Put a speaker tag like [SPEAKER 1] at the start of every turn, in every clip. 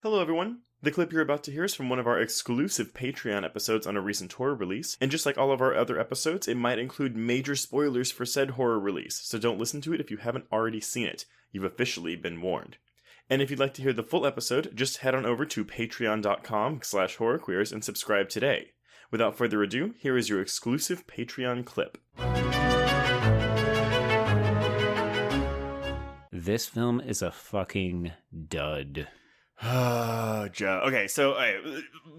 [SPEAKER 1] Hello everyone! The clip you're about to hear is from one of our exclusive Patreon episodes on a recent horror release, and just like all of our other episodes, it might include major spoilers for said horror release, so don't listen to it if you haven't already seen it. You've officially been warned. And if you'd like to hear the full episode, just head on over to patreon.com/horrorqueers and subscribe today. Without further ado, here is your exclusive Patreon clip.
[SPEAKER 2] This film is a fucking dud.
[SPEAKER 1] Oh, Joe. Okay, so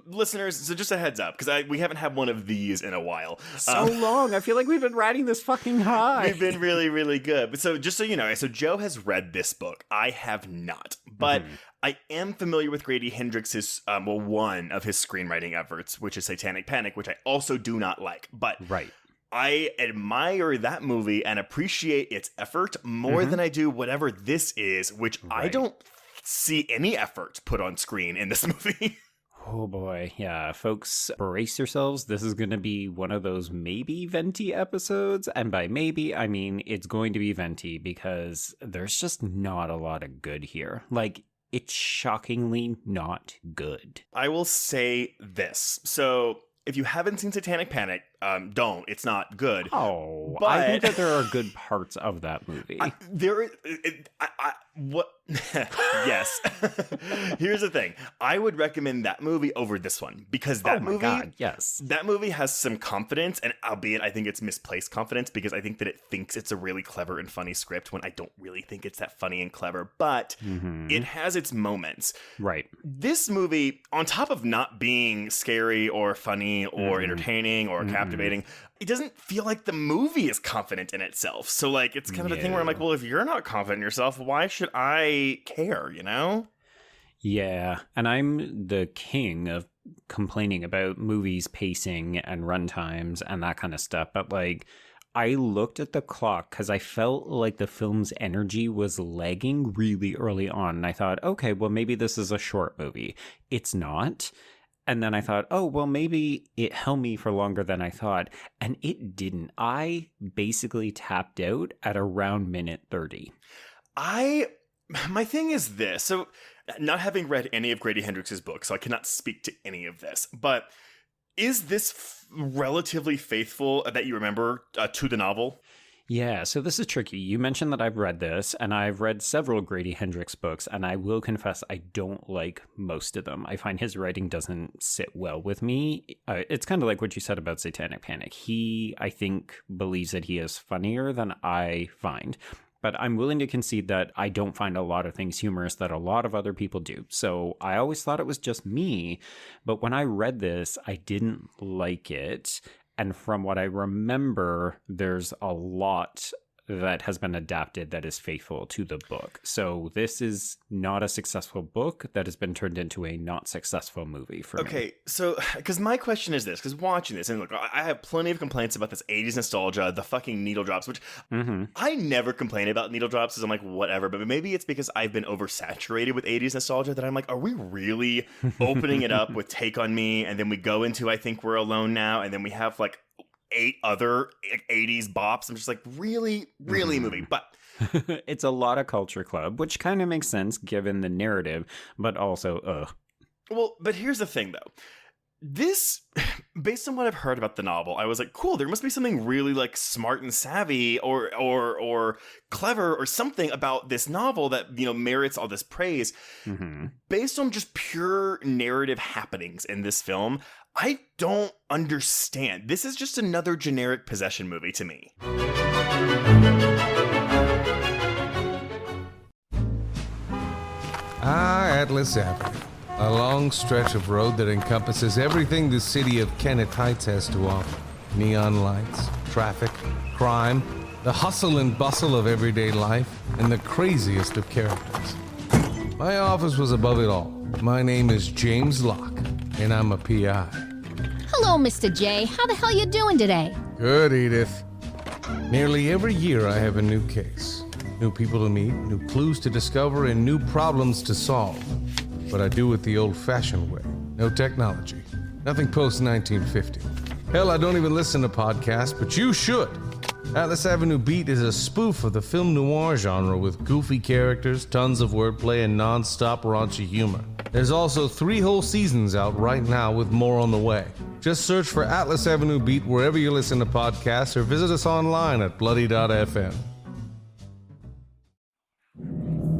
[SPEAKER 1] listeners, so just a heads up, because we haven't had one of these in a while.
[SPEAKER 2] So long. I feel like we've been riding this fucking high.
[SPEAKER 1] We've been really, really good. But so just so you know, so Joe has read this book. I have not. But I am familiar with Grady Hendrix's, one of his screenwriting efforts, which is Satanic Panic, which I also do not like. But I admire that movie and appreciate its effort more than I do whatever this is, which I don't see any effort put on screen in this movie.
[SPEAKER 2] Oh boy, yeah, folks, brace yourselves. This is going to be one of those maybe venti episodes, and by maybe, I mean it's going to be venti because there's just not a lot of good here. Like, it's shockingly not good.
[SPEAKER 1] I will say this. So, if you haven't seen Satanic Panic, don't. It's not good.
[SPEAKER 2] Oh,
[SPEAKER 1] but
[SPEAKER 2] I think that there are good parts of that movie.
[SPEAKER 1] Yes. Here's the thing. I would recommend that movie over this one because that that movie has some confidence, and albeit I think it's misplaced confidence because I think that it thinks it's a really clever and funny script when I don't really think it's that funny and clever, but it has its moments.
[SPEAKER 2] Right.
[SPEAKER 1] This movie, on top of not being scary or funny or entertaining or captivating, it doesn't feel like the movie is confident in itself. So, like, it's kind of a thing where I'm like, well, if you're not confident in yourself, why should I care, you know?
[SPEAKER 2] Yeah, and I'm the king of complaining about movies' pacing and runtimes and that kind of stuff. But, like, I looked at the clock because I felt like the film's energy was lagging really early on. And I thought, okay, well, maybe this is a short movie. It's not. And then I thought, oh, well, maybe it held me for longer than I thought. And it didn't. I basically tapped out at around minute 30.
[SPEAKER 1] My thing is this. So, not having read any of Grady Hendrix's books, so I cannot speak to any of this. But is this relatively faithful that you remember to the novel?
[SPEAKER 2] Yeah, so this is tricky. You mentioned that I've read this, and I've read several Grady Hendrix books, and I will confess I don't like most of them. I find his writing doesn't sit well with me. It's kind of like what you said about Satanic Panic. He, I think, believes that he is funnier than I find. But I'm willing to concede that I don't find a lot of things humorous that a lot of other people do. So I always thought it was just me. But when I read this, I didn't like it. And from what I remember, there's a lot that has been adapted that is faithful to the book. So this is not a successful book that has been turned into a not successful movie for me.
[SPEAKER 1] Okay, so, because my question is this, because watching this, and look, I have plenty of complaints about this 80s nostalgia, the fucking needle drops, which I never complain about needle drops, because I'm like, whatever, but maybe it's because I've been oversaturated with 80s nostalgia that I'm like, are we really opening it up with Take On Me, and then we go into I Think We're Alone Now, and then we have like 8 other 80s bops. I'm just like, really movie. But
[SPEAKER 2] it's a lot of Culture Club, which kind of makes sense given the narrative, but also,
[SPEAKER 1] Well, but here's the thing, though. This, based on what I've heard about the novel, I was like, cool, there must be something really, like, smart and savvy or clever or something about this novel that, you know, merits all this praise. Based on just pure narrative happenings in this film, I don't understand. This is just another generic possession movie to me.
[SPEAKER 3] Atlas Avenue. A long stretch of road that encompasses everything the city of Kennett Heights has to offer. Neon lights, traffic, crime, the hustle and bustle of everyday life, and the craziest of characters. My office was above it all. My name is James Locke, and I'm a PI.
[SPEAKER 4] Hello, Mr. J. How the hell you doing today?
[SPEAKER 3] Good, Edith. Nearly every year I have a new case. New people to meet, new clues to discover, and new problems to solve. But I do it the old-fashioned way. No technology. Nothing post-1950. Hell, I don't even listen to podcasts, but you should. Atlas Avenue Beat is a spoof of the film noir genre with goofy characters, tons of wordplay, and non-stop raunchy humor. There's also 3 whole seasons out right now with more on the way. Just search for Atlas Avenue Beat wherever you listen to podcasts or visit us online at bloody.fm.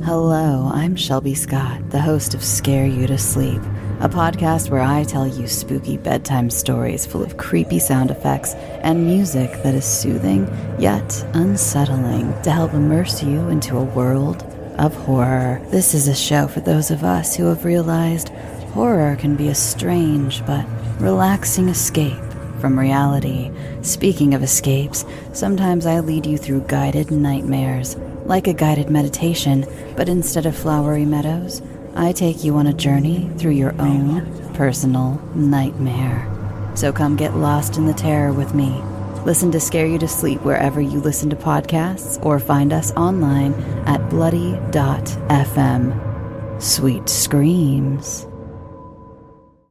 [SPEAKER 5] Hello, I'm Shelby Scott, the host of Scare You to Sleep, a podcast where I tell you spooky bedtime stories full of creepy sound effects and music that is soothing yet unsettling to help immerse you into a world of horror. This is a show for those of us who have realized horror can be a strange but relaxing escape from reality. Speaking of escapes, sometimes I lead you through guided nightmares, like a guided meditation, but instead of flowery meadows, I take you on a journey through your own personal nightmare. So come get lost in the terror with me. Listen to Scare You to Sleep wherever you listen to podcasts, or find us online at bloody.fm. Sweet screams.